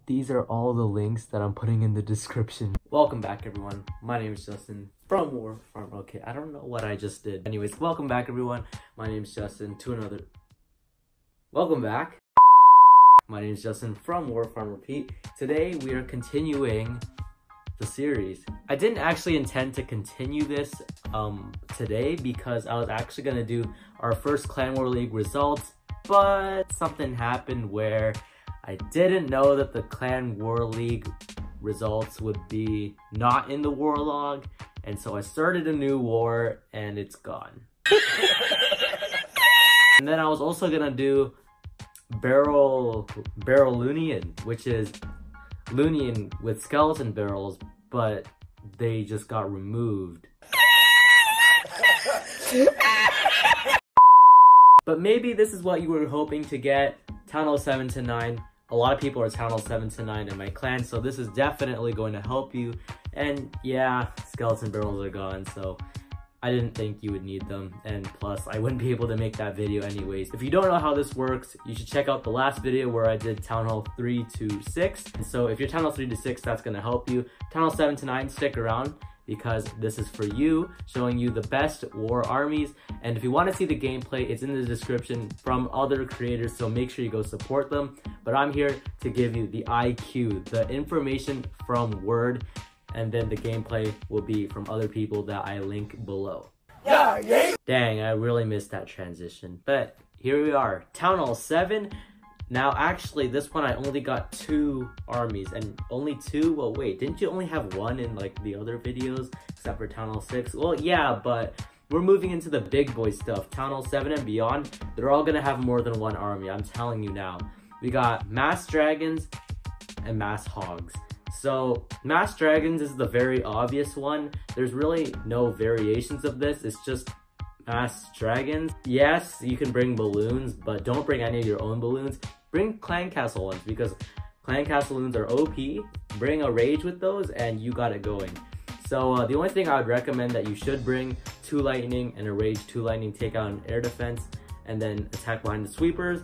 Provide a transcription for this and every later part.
These are all the links that I'm putting in the description. Welcome back, everyone. My name is Justin from WarFarmRepeat. Okay, I don't know what I just did. Anyways, welcome back, everyone. My name is Justin to another... Welcome back. My name is Justin from WarFarmRepeat. Today, we are continuing the series. I didn't actually intend to continue this today because I was actually going to do our first Clan War League results, but something happened where I didn't know that the Clan War League results would be not in the war log, and so I started a new war and it's gone. And then I was also gonna do Barrel Lunian, which is Lunian with skeleton barrels, but they just got removed. But maybe this is what you were hoping to get. Town Hall 7 to 9. A lot of people are Town Hall 7 to 9 in my clan, so this is definitely going to help you. And yeah, skeleton barrels are gone, so I didn't think you would need them. And plus, I wouldn't be able to make that video anyways. If you don't know how this works, you should check out the last video where I did Town Hall 3 to 6. And so if you're Town Hall 3 to 6, that's going to help you. Town Hall 7 to 9, stick around, because this is for you, showing you the best war armies. And if you want to see the gameplay, it's in the description from other creators, so make sure you go support them. But I'm here to give you the IQ, the information from Word, and then the gameplay will be from other people that I link below. Yeah, yeah. Dang, I really missed that transition. But here we are, Town Hall 7. Now, actually, this one I only got 2 armies, and only 2? Well, wait, didn't you only have 1 in, like, the other videos, except for Town Hall 6? Well, yeah, but we're moving into the big boy stuff. Town Hall 7 and beyond, they're all gonna have more than 1 army, I'm telling you now. We got Mass Dragons and Mass Hogs. So, Mass Dragons is the very obvious one. There's really no variations of this, it's just Mass Dragons. Yes, you can bring balloons, but don't bring any of your own balloons. Bring Clan Castle ones, because Clan Castle balloons are OP. Bring a Rage with those, and you got it going. So the only thing I would recommend that you should bring 2 Lightning and a Rage, 2 Lightning, take out an air defense, and then attack behind the sweepers.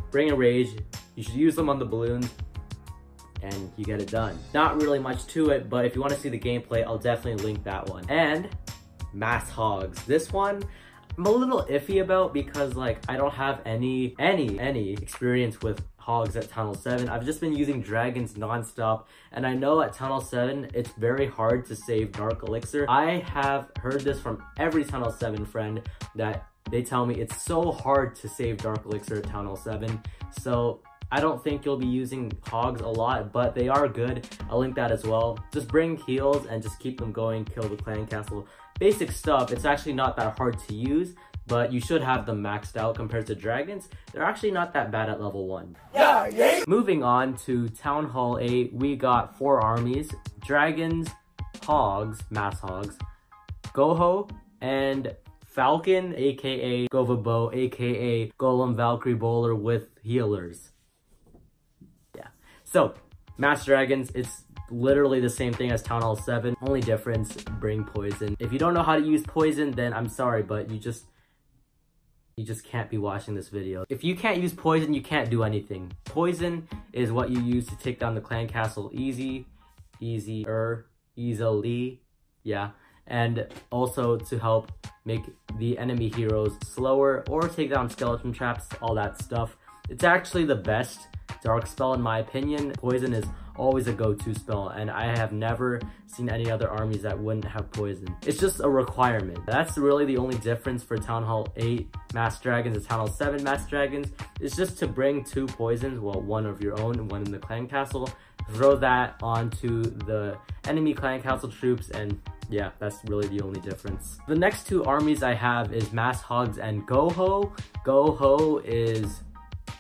Bring a Rage, you should use them on the balloons, and you get it done. Not really much to it, but if you want to see the gameplay, I'll definitely link that one. And Mass Hogs. This one, I'm a little iffy about because, like, I don't have any experience with hogs at Town Hall 7. I've just been using dragons non-stop, and I know at Town Hall 7, it's very hard to save Dark Elixir. I have heard this from every Town Hall 7 friend that they tell me it's so hard to save Dark Elixir at Town Hall 7. So I don't think you'll be using hogs a lot, but they are good. I'll link that as well. Just bring heals and just keep them going, kill the clan castle. Basic stuff. It's actually not that hard to use, but you should have them maxed out compared to dragons. They're actually not that bad at level 1. Yeah, yeah. Moving on to Town Hall 8, we got 4 armies: dragons, hogs, mass hogs, Goho, and Falcon, aka Gova Bow, aka Golem Valkyrie Bowler with healers. Yeah. So, mass dragons, it's literally the same thing as Town Hall 7. Only difference, bring poison. If you don't know how to use poison, then I'm sorry, but you just can't be watching this video. If you can't use poison, you can't do anything. Poison is what you use to take down the clan castle easily, yeah, and also to help make the enemy heroes slower or take down skeleton traps, all that stuff. It's actually the best dark spell in my opinion. Poison is always a go-to spell, and I have never seen any other armies that wouldn't have poison. It's just a requirement. That's really the only difference for Town Hall 8 Mass Dragons and Town Hall 7 Mass Dragons. It's just to bring 2 poisons, well, 1 of your own and 1 in the clan castle. Throw that onto the enemy clan castle troops, and yeah, that's really the only difference. The next 2 armies I have is Mass Hogs and Goho. Goho is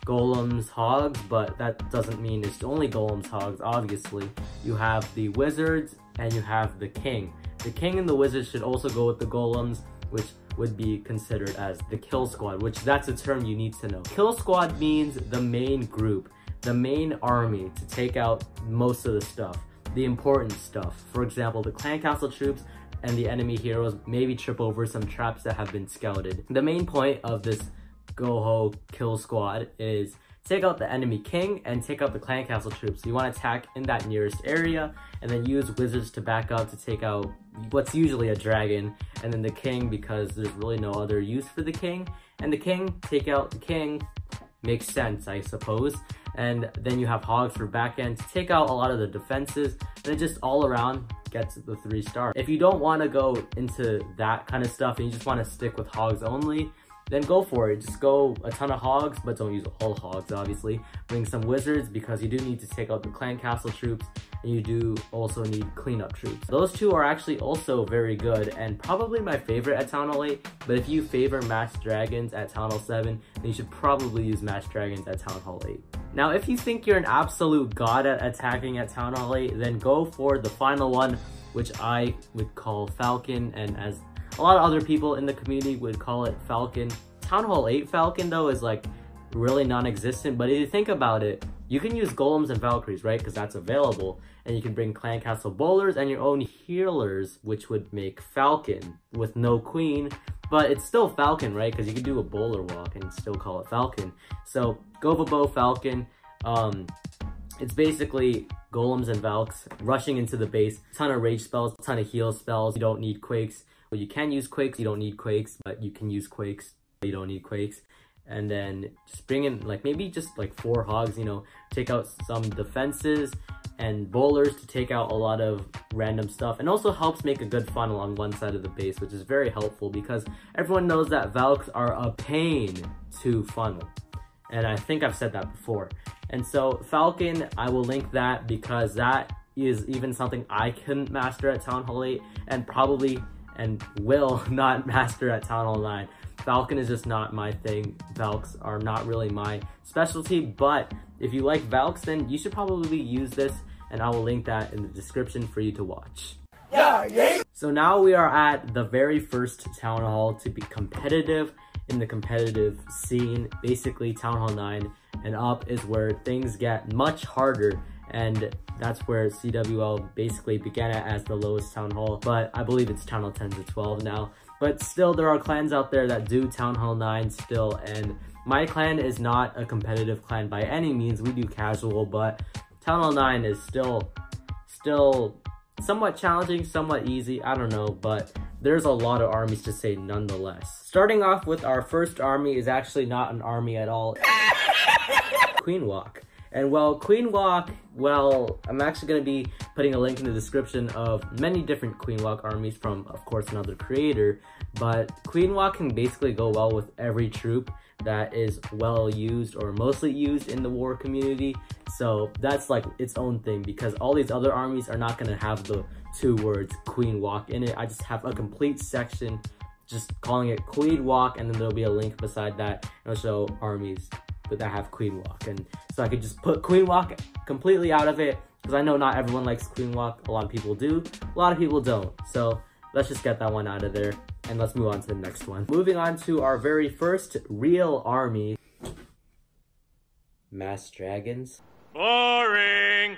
Golems, Hogs, but that doesn't mean it's only Golems, Hogs, obviously. You have the Wizards and you have the King. The King and the Wizards should also go with the Golems, which would be considered as the Kill Squad, which that's a term you need to know. Kill Squad means the main group, the main army to take out most of the stuff, the important stuff. For example, the clan castle troops and the enemy heroes maybe trip over some traps that have been scouted. The main point of this Goho Kill Squad is take out the enemy king and take out the clan castle troops. You want to attack in that nearest area and then use wizards to back up to take out what's usually a dragon, and then the king because there's really no other use for the king. And the king, take out the king, makes sense, I suppose. And then you have hogs for back end to take out a lot of the defenses, and it just all around gets the 3-star. If you don't want to go into that kind of stuff and you just want to stick with hogs only, then go for it. Just go a ton of hogs, but don't use all hogs, obviously. Bring some wizards because you do need to take out the clan castle troops, and you do also need cleanup troops. Those two are actually also very good and probably my favorite at Town Hall 8, but if you favor Masked Dragons at Town Hall 7, then you should probably use Masked Dragons at Town Hall 8. Now, if you think you're an absolute god at attacking at Town Hall 8, then go for the final one, which I would call Falcon, and as a lot of other people in the community would call it Falcon. Town Hall 8 Falcon, though, is like really non-existent, but if you think about it, you can use golems and valkyries, right? Because that's available, and you can bring clan castle bowlers and your own healers, which would make Falcon with no queen, but it's still Falcon, right? Because you can do a bowler walk and still call it Falcon. So go for bow Falcon. It's basically golems and valks rushing into the base, ton of rage spells, ton of heal spells. You don't need quakes. Well, you can use quakes, you don't need quakes, but you can use quakes, you don't need quakes. And then just bring in like maybe just like 4 hogs, you know, take out some defenses and bowlers to take out a lot of random stuff, and also helps make a good funnel on one side of the base, which is very helpful because everyone knows that valks are a pain to funnel. And I think I've said that before. And so Falcon, I will link that because that is even something I couldn't master at Town Hall 8 and probably and will not master at Town Hall 9. Falcon is just not my thing. Valks are not really my specialty, but if you like Valks, then you should probably use this, and I will link that in the description for you to watch. Yeah. So now we are at the very first Town Hall to be competitive in the competitive scene. Basically, Town Hall 9 and up is where things get much harder, and that's where CWL basically began it as the lowest Town Hall, but I believe it's Town Hall 10 to 12 now. But still, there are clans out there that do Town Hall 9 still, and my clan is not a competitive clan by any means. We do casual, but Town Hall 9 is still somewhat challenging, somewhat easy, I don't know, but there's a lot of armies to say nonetheless. Starting off with our first army is actually not an army at all. Queen Walk. And well, Queen Walk, well, I'm actually going to be putting a link in the description of many different Queen Walk armies from, of course, another creator, but Queen Walk can basically go well with every troop that is well used or mostly used in the war community. So that's like its own thing because all these other armies are not going to have the 2 words Queen Walk in it. I just have a complete section just calling it Queen Walk, and then there'll be a link beside that and it'll show armies that have Queen Walk. And so I could just put Queen Walk completely out of it because I know not everyone likes Queen Walk. A lot of people do, a lot of people don't. So let's just get that one out of there and let's move on to the next one. Moving on to our very first real army. Masked Dragons. Boring!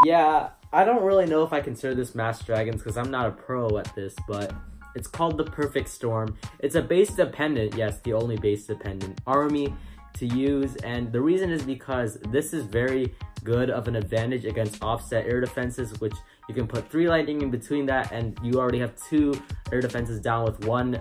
Yeah, I don't really know if I consider this Masked Dragons because I'm not a pro at this, but it's called the Perfect Storm. It's a base dependent, yes, the only base dependent army to use, and the reason is because this is very good of an advantage against offset air defenses, which you can put 3 lightning in between that, and you already have 2 air defenses down with one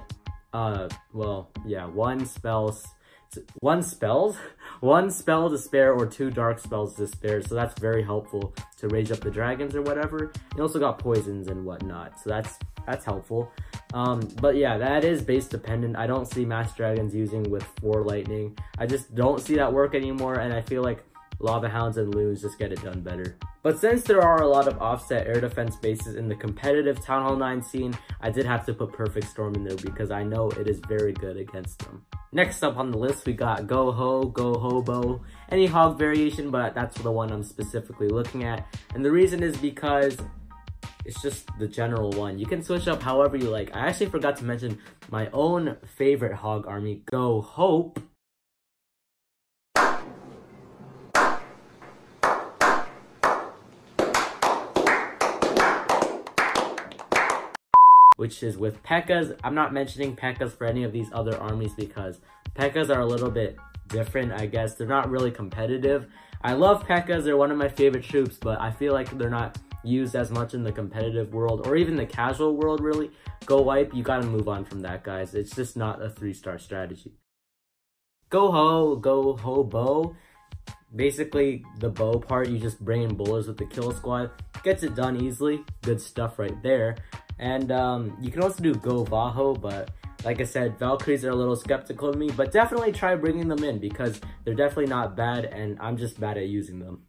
spell to spare or 2 dark spells to spare. So that's very helpful to rage up the dragons or whatever. You also got poisons and whatnot, so that's helpful. But yeah, that is base dependent. I don't see Masked Dragons using with 4 lightning. I just don't see that work anymore, and I feel like Lava Hounds and Loons just get it done better. But since there are a lot of offset air defense bases in the competitive Town Hall 9 scene, I did have to put Perfect Storm in there because I know it is very good against them. Next up on the list, we got Go Ho, Go Hobo, any hog variation, but that's the one I'm specifically looking at. And the reason is because it's just the general one. You can switch up however you like. I actually forgot to mention my own favorite hog army, Go Hope. Which is with Pekkas. I'm not mentioning Pekkas for any of these other armies because Pekkas are a little bit different, I guess. They're not really competitive. I love Pekkas, they're one of my favorite troops, but I feel like they're not used as much in the competitive world or even the casual world, really. Go wipe, you gotta move on from that, guys. It's just not a 3-star strategy. Go ho bow. Basically, the bow part, you just bring in bowlers with the kill squad. Gets it done easily. Good stuff right there. And you can also do go vaho, but like I said, Valkyries are a little skeptical of me, but definitely try bringing them in because they're definitely not bad and I'm just bad at using them.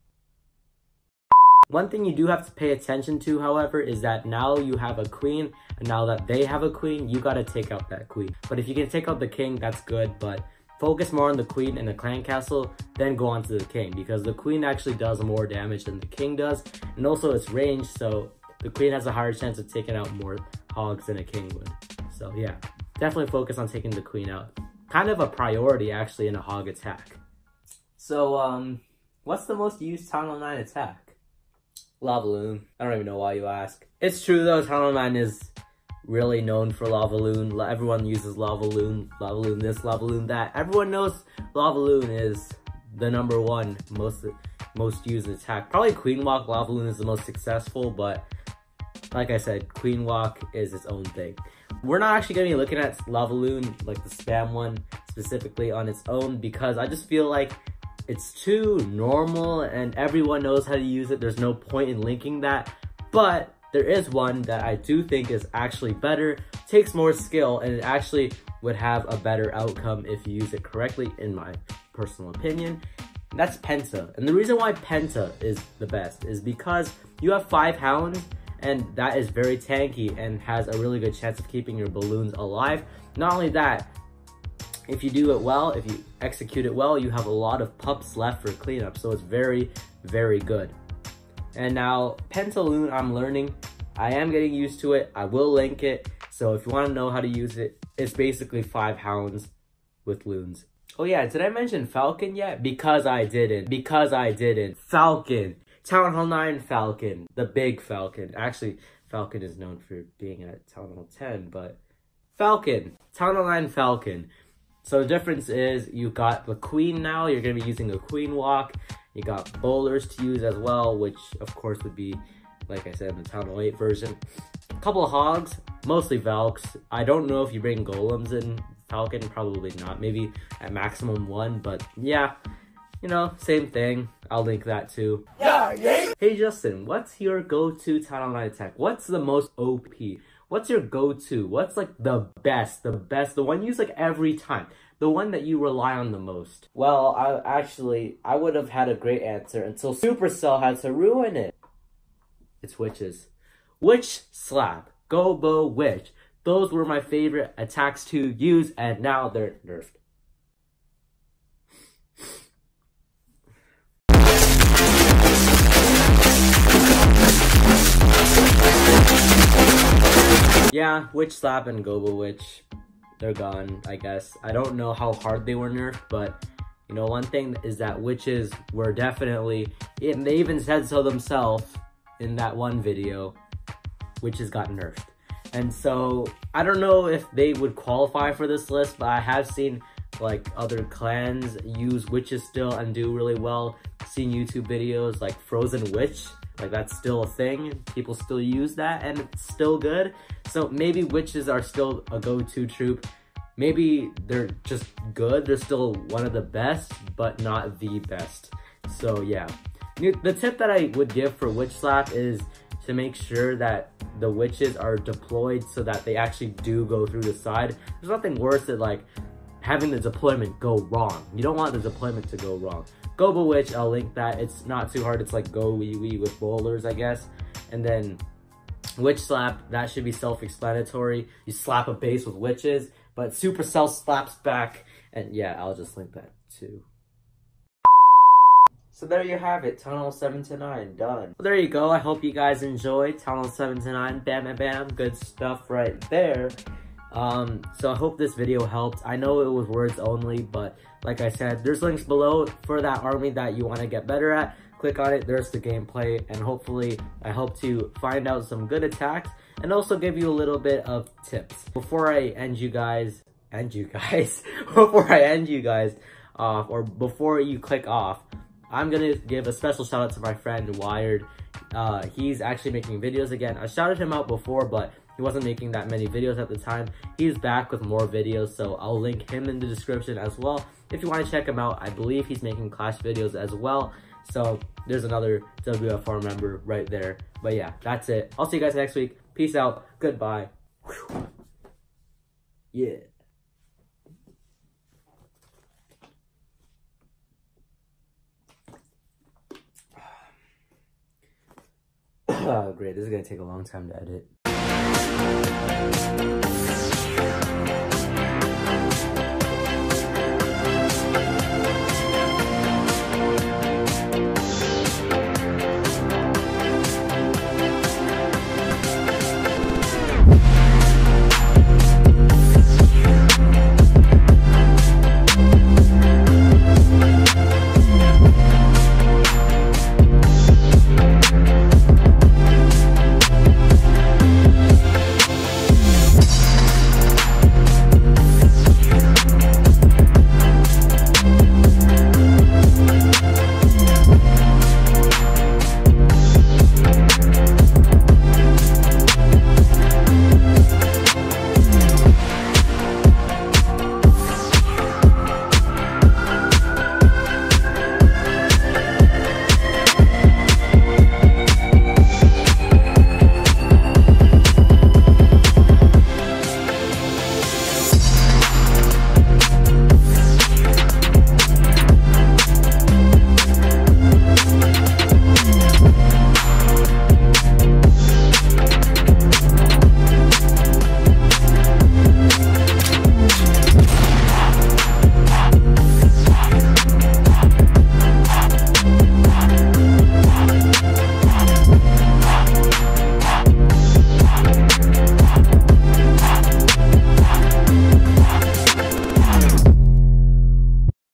One thing you do have to pay attention to, however, is that now you have a queen, and now that they have a queen, you gotta take out that queen. But if you can take out the king, that's good, but focus more on the queen and the clan castle, then go on to the king, because the queen actually does more damage than the king does, and also it's ranged, so the queen has a higher chance of taking out more hogs than a king would. So yeah, definitely focus on taking the queen out. Kind of a priority, actually, in a hog attack. So, what's the most used Town 9 attack? Lava Loon. I don't even know why you ask. It's true though, Town 9 is really known for Lava Loon. Everyone uses Lava Loon this, Lava Loon that. Everyone knows Lava Loon is the #1 most used attack. Probably Queen Walk Lava Loon is the most successful, but like I said, Queen Walk is its own thing. We're not actually going to be looking at Lava Loon, like the spam one, specifically on its own, because I just feel like it's too normal and everyone knows how to use it. There's no point in linking that, but there is one that I do think is actually better, takes more skill, and it actually would have a better outcome if you use it correctly, in my personal opinion. And that's Penta. And the reason why Penta is the best is because you have 5 hounds, and that is very tanky and has a really good chance of keeping your balloons alive. Not only that, if you do it well, if you execute it well, you have a lot of pups left for cleanup, so it's very, very good. And now, Pentaloon, I'm learning. I am getting used to it. I will link it. So if you want to know how to use it, it's basically 5 hounds with loons. Oh yeah, did I mention Falcon yet? Because I didn't. Falcon. Town Hall 9 Falcon. The big Falcon. Actually, Falcon is known for being at Town Hall 10, but Falcon. Town Hall 9 Falcon. So the difference is you got the queen now. You're going to be using a queen walk. You got bowlers to use as well, which of course would be, like I said, in the Town Hall 8 version. A couple of hogs, mostly Valks. I don't know if you bring golems in Falcon, probably not. Maybe at maximum 1, but yeah, you know, same thing. I'll link that too. Yeah. Hey Justin, what's your go-to Town Hall 9 attack? What's the most OP? What's your go-to? What's like the best, the one you use like every time? The one that you rely on the most? Well, I would have had a great answer until Supercell had to ruin it. It's witches. Witch slap. Go witch. Those were my favorite attacks to use, and now they're nerfed. Yeah, Witch Slap and Gobo Witch, they're gone, I guess. I don't know how hard they were nerfed, but you know, one thing is that witches were definitely, and they even said so themselves in that one video, witches got nerfed. And so, I don't know if they would qualify for this list, but I have seen like other clans use witches still and do really well. Seen YouTube videos like Frozen Witch. Like, that's still a thing. People still use that, and it's still good. So maybe witches are still a go-to troop. Maybe they're just good. They're still one of the best, but not the best. So yeah. The tip that I would give for Witch Slap is to make sure that the witches are deployed so that they actually do go through the side. There's nothing worse than like having the deployment go wrong. You don't want the deployment to go wrong. Gobo Witch, I'll link that. It's not too hard. It's like Go Wee Wee with bowlers, I guess. And then Witch Slap, that should be self-explanatory. You slap a base with witches, but Supercell slaps back. And yeah, I'll just link that too. So there you have it, Tunnel 7 to 9, done. Well, there you go. I hope you guys enjoyed Tunnel 7 to 9. Bam, bam, bam. Good stuff right there. So I hope this video helped. I know it was words only, but like I said, there's links below for that army that you want to get better at. Click on it, there's the gameplay, and hopefully I hope to find out some good attacks and also give you a little bit of tips. Before I end you guys, off, or before you click off, I'm gonna give a special shout out to my friend Wired. He's actually making videos again. I shouted him out before, but he wasn't making that many videos at the time. He's back with more videos, so I'll link him in the description as well if you want to check him out. I believe he's making Clash videos as well, so there's another WFR member right there. But yeah, that's it. I'll see you guys next week. Peace out. Goodbye. Whew. Yeah. Oh, great. This is going to take a long time to edit.